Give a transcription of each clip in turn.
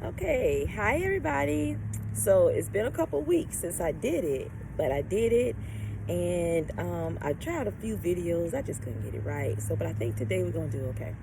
Okay, hi everybody. So it's been a couple weeks since I did it, but I did it, and I tried a few videos. I just couldn't get it right. But I think today we're gonna do okay.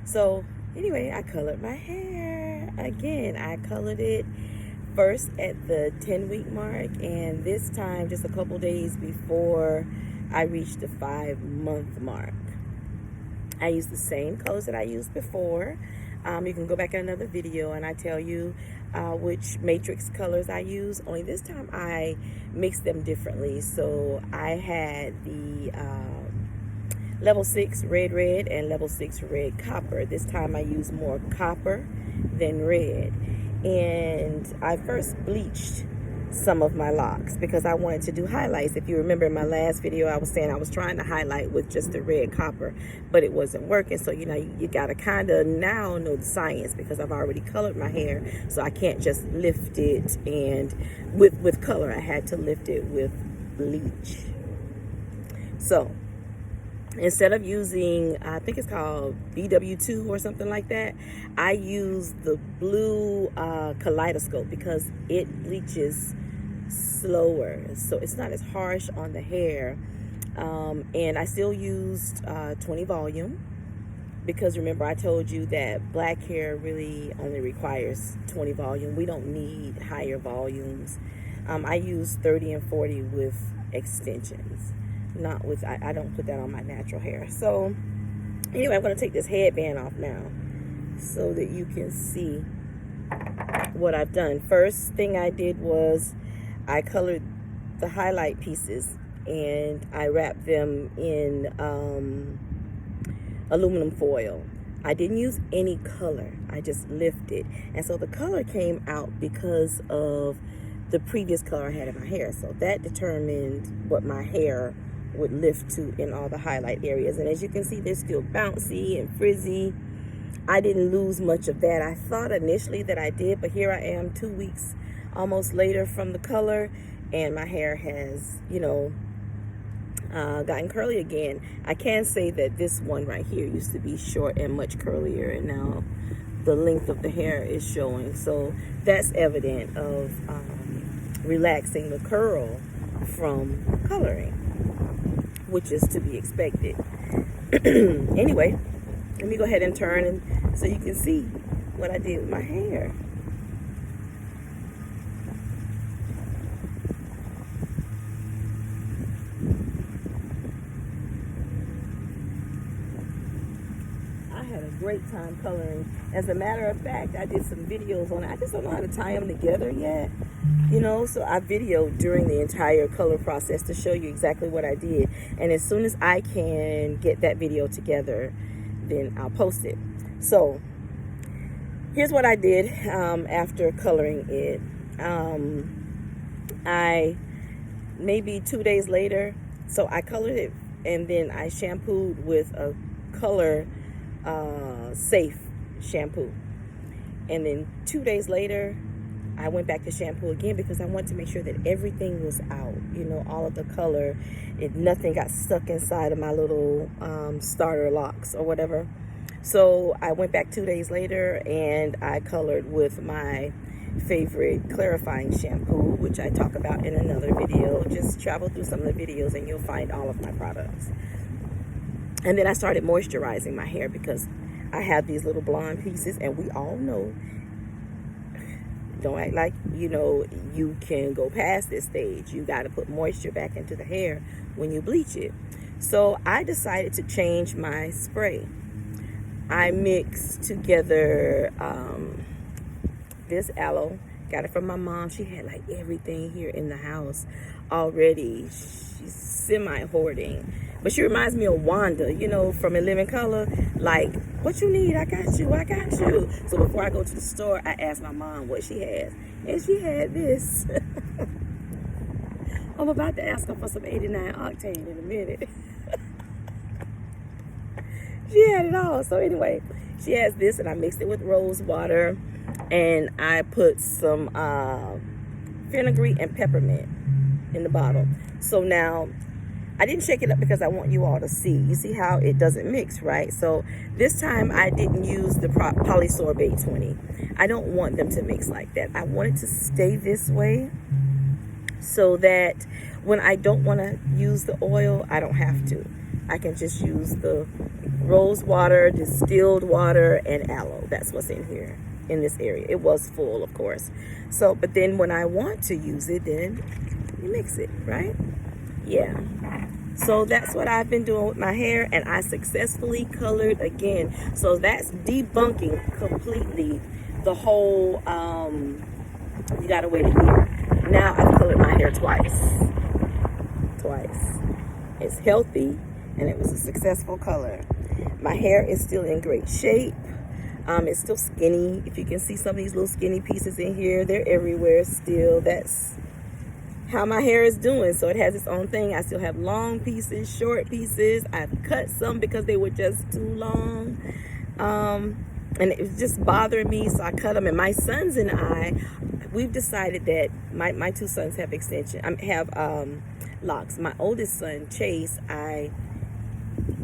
So anyway, I colored my hair again. I colored it first at the 10-week mark, and this time just a couple days before I reached the 5-month mark. I used the same colors that I used before. You can go back in another video and I tell you which matrix colors I use. Only this time I mixed them differently. So I had the level 6 red and level 6 red copper. This time I used more copper than red. And I first bleached some of my locks because I wanted to do highlights. If you remember in my last video, I was saying I was trying to highlight with just the red copper, but it wasn't working. So you gotta kind of now know the science, because I've already colored my hair, so I can't just lift it and with color. I had to lift it with bleach. So instead of using, I think it's called BW2 or something like that, I use the blue kaleidoscope because it bleaches slower, so it's not as harsh on the hair. And I still used 20 volume, because remember I told you that black hair really only requires 20 volume. We don't need higher volumes. I use 30 and 40 with extensions, not with, I don't put that on my natural hair. So anyway, I'm going to take this headband off now so that you can see what I've done. First thing I did was I colored the highlight pieces and I wrapped them in aluminum foil. I didn't use any color, I just lifted. And so the color came out because of the previous color I had in my hair. So that determined what my hair would lift to in all the highlight areas. And as you can see, they're still bouncy and frizzy. I didn't lose much of that. I thought initially that I did, but here I am 2 weeks almost later from the color, and my hair has, gotten curly again. I can say that this one right here used to be short and much curlier, and now the length of the hair is showing. So that's evident of relaxing the curl from coloring, which is to be expected. Anyway, let me go ahead and turn and so you can see what I did with my hair. I had a great time coloring. As a matter of fact, I did some videos on it. I just don't know how to tie them together yet. So I videoed during the entire color process to show you exactly what I did. And as soon as I can get that video together, then I'll post it. So here's what I did after coloring it. I maybe 2 days later, so I colored it and then I shampooed with a color safe shampoo. And then 2 days later, I went back to shampoo again because I wanted to make sure that everything was out, all of the color, nothing got stuck inside of my little starter locks or whatever. So I went back 2 days later and I colored with my favorite clarifying shampoo, which I talk about in another video. Just travel through some of the videos and you'll find all of my products. And then I started moisturizing my hair because I have these little blonde pieces, and we all know, don't act like you can go past this stage. You got to put moisture back into the hair when you bleach it. So I decided to change my spray. I mixed together this aloe. Got it from my mom. She had like everything here in the house already. She's semi-hoarding. But she reminds me of Wanda, from A Living Color. Like, what you need? I got you. I got you. So before I go to the store, I asked my mom what she has. And she had this. I'm about to ask her for some 89 octane in a minute. She had it all. So anyway, she has this, and I mixed it with rose water. And I put some fenugreek and peppermint in the bottle. So now I didn't shake it up because I want you all to see. You see how it doesn't mix, right? So this time I didn't use the polysorbate 20. I don't want them to mix like that. I want it to stay this way so that when I don't want to use the oil, I don't have to. I can just use the rose water, distilled water, and aloe. That's what's in here, in this area. It was full, of course. So, but then when I want to use it, then you mix it, right? Yeah. So that's what I've been doing with my hair, and I successfully colored again. So that's debunking completely the whole, you gotta wait a year. Now I've colored my hair twice. It's healthy, and it was a successful color. My hair is still in great shape. It's still skinny. If you can see some of these little skinny pieces in here, they're everywhere still. That's how my hair is doing. So it has its own thing. I still have long pieces, short pieces. I've cut some because they were just too long. And it was just bothering me, so I cut them. And my sons and I, we've decided that my two sons have locks. My oldest son, Chase, I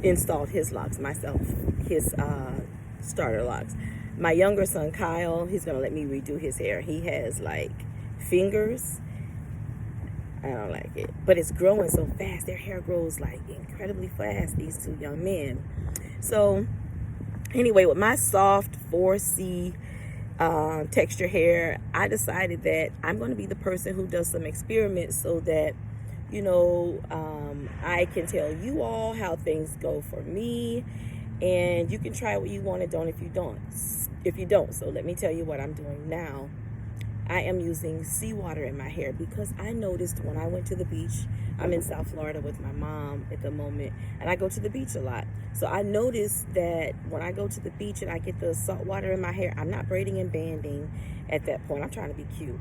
installed his locks myself, his starter locks. My younger son, Kyle, he's gonna let me redo his hair. He has like fingers. I don't like it, but it's growing so fast. Their hair grows like incredibly fast, these two young men. So anyway, with my soft 4C texture hair, I decided that I'm going to be the person who does some experiments so that, you know, I can tell you all how things go for me, and you can try what you want and don't if you don't. So let me tell you what I'm doing now. I am using seawater in my hair because I noticed when I went to the beach, I'm in South Florida with my mom at the moment, and I go to the beach a lot. So I noticed that when I go to the beach and I get the salt water in my hair, I'm not braiding and banding at that point. I'm trying to be cute.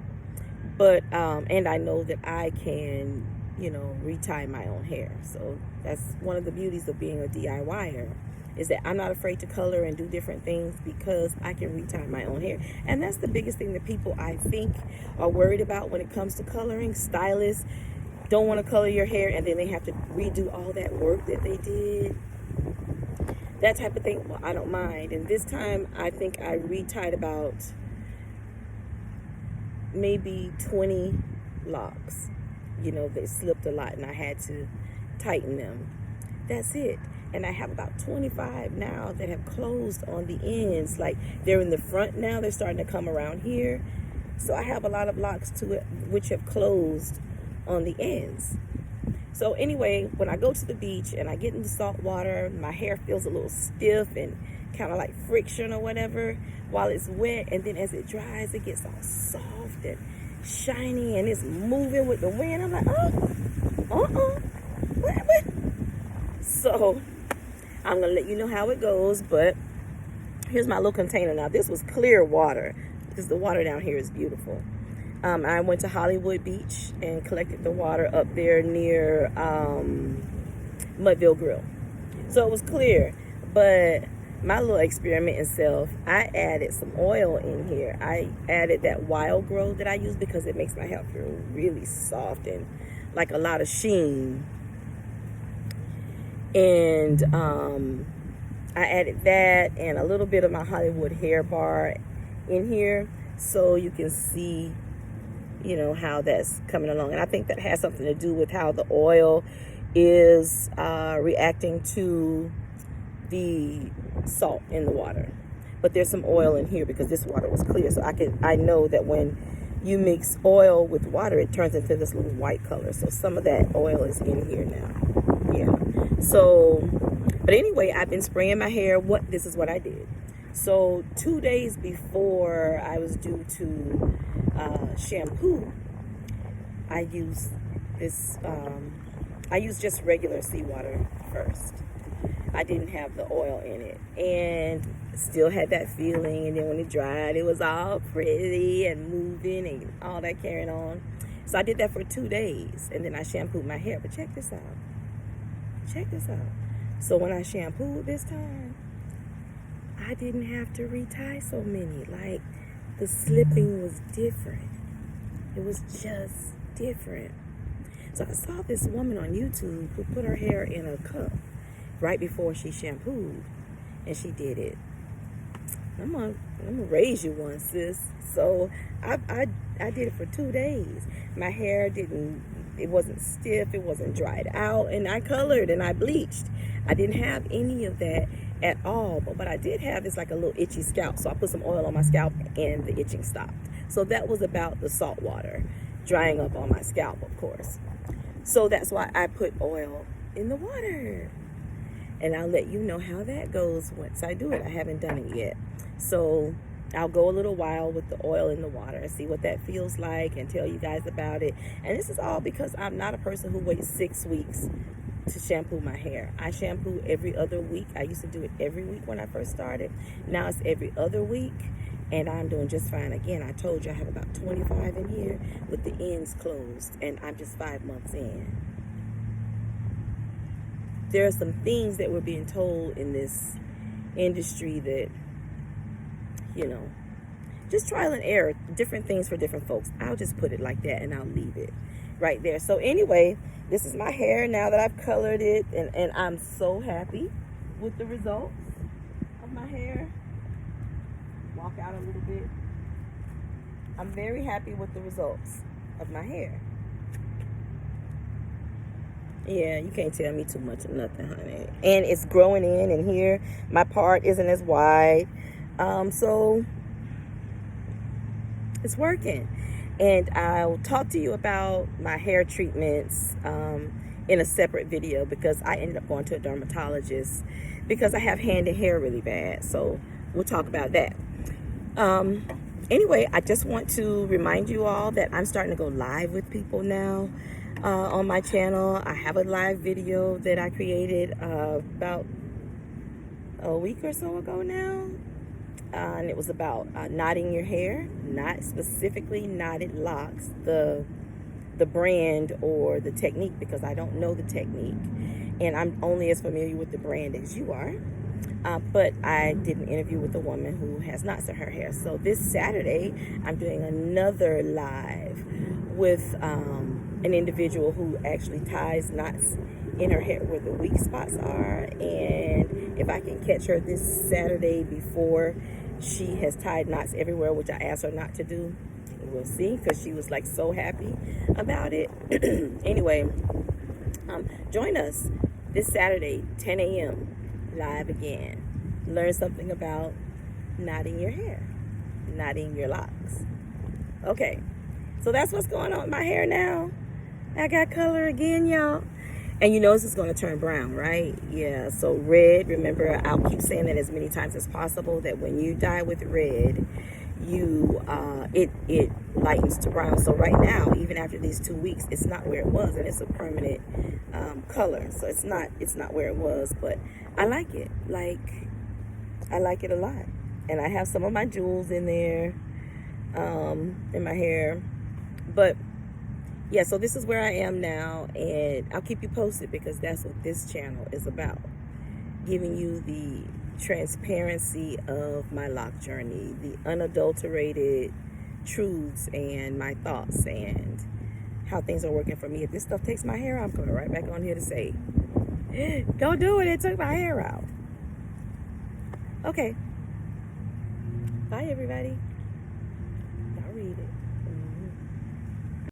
But, and I know that I can, you know, retie my own hair. So that's one of the beauties of being a DIYer, is that I'm not afraid to color and do different things because I can retie my own hair. And that's the biggest thing that people, I think, are worried about when it comes to coloring. Stylists don't want to color your hair and then they have to redo all that work that they did. That type of thing, well, I don't mind. And this time, I think I retied about maybe 20 locks. You know, they slipped a lot and I had to tighten them. That's it. And I have about 25 now that have closed on the ends. Like, they're in the front now. They're starting to come around here. So I have a lot of locks to it which have closed on the ends. So anyway, when I go to the beach and I get in the salt water, my hair feels a little stiff and kind of like friction or whatever while it's wet. And then as it dries, it gets all soft and shiny and it's moving with the wind. I'm like, what? So I'm going to let you know how it goes, but here's my little container. Now, this was clear water because the water down here is beautiful. I went to Hollywood Beach and collected the water up there near Mudville Grill. So it was clear, but my little experiment itself, I added some oil in here. I added that Wild Grow that I use because it makes my hair feel really soft and like a lot of sheen. And I added that and a little bit of my Hollywood hair bar in here so you can see, you know, how that's coming along. And I think that has something to do with how the oil is reacting to the salt in the water. But there's some oil in here because this water was clear. So I know that when you mix oil with water, it turns into this little white color. So some of that oil is in here now. Yeah. So, but anyway, I've been spraying my hair. This is what I did. So 2 days before I was due to shampoo, I used this, I used just regular seawater first. I didn't have the oil in it and still had that feeling. And then when it dried, it was all pretty and moving and all that carrying on. So I did that for 2 days and then I shampooed my hair. But check this out. So when I shampooed this time, I didn't have to retie so many. Like, the slipping was different. It was just different. So I saw this woman on YouTube who put her hair in a cup right before she shampooed, and she did it. I'm gonna raise you one, sis. So I did it for 2 days. My hair it wasn't stiff, it wasn't dried out, and I colored and I bleached. I didn't have any of that at all, but what I did have is like a little itchy scalp. So I put some oil on my scalp and the itching stopped. So that was about the salt water drying up on my scalp, of course. So that's why I put oil in the water. And I'll let you know how that goes once I do it. I haven't done it yet. So I'll go a little while with the oil in the water and see what that feels like and tell you guys about it. And this is all because I'm not a person who waits 6 weeks to shampoo my hair. I shampoo every other week. I used to do it every week when I first started. Now it's every other week. And I'm doing just fine. Again, I told you I have about 25 in here with the ends closed. And I'm just 5 months in. There are some things that we're being told in this industry that, you know, just trial and error, different things for different folks. I'll just put it like that and I'll leave it right there. So anyway, this is my hair now that I've colored it, and I'm so happy with the results of my hair. Walk out a little bit. I'm very happy with the results of my hair. Yeah, you can't tell me too much of nothing, honey. And it's growing in here. My part isn't as wide. So it's working. And I'll talk to you about my hair treatments in a separate video, because I ended up going to a dermatologist because I have hand and hair really bad. So we'll talk about that. Anyway, I just want to remind you all that I'm starting to go live with people now. On my channel, I have a live video that I created about a week or so ago now, and it was about knotting your hair, not specifically knotted locks, the brand or the technique, because I don't know the technique, and I'm only as familiar with the brand as you are. But I did an interview with a woman who has knots in her hair. So this Saturday, I'm doing another live with an individual who actually ties knots in her hair where the weak spots are. And if I can catch her this Saturday before she has tied knots everywhere, which I asked her not to do, we'll see, because she was like so happy about it. Anyway, join us this Saturday, 10 a.m. live again. Learn something about knotting your hair, knotting your locks. Okay, so that's what's going on with my hair now. I got color again, y'all. And you know this is going to turn brown, right? Yeah, so red, remember, I'll keep saying that as many times as possible, that when you dye with red, it lightens to brown. So right now, even after these 2 weeks, it's not where it was, and it's a permanent color. So it's not where it was, but I like it. I like it a lot. And I have some of my jewels in there, in my hair. But yeah, so this is where I am now, and I'll keep you posted, because that's what this channel is about. Giving you the transparency of my lock journey, the unadulterated truths and my thoughts and how things are working for me. If this stuff takes my hair out, I'm coming right back on here to say, don't do it, it took my hair out. Okay. Bye, everybody.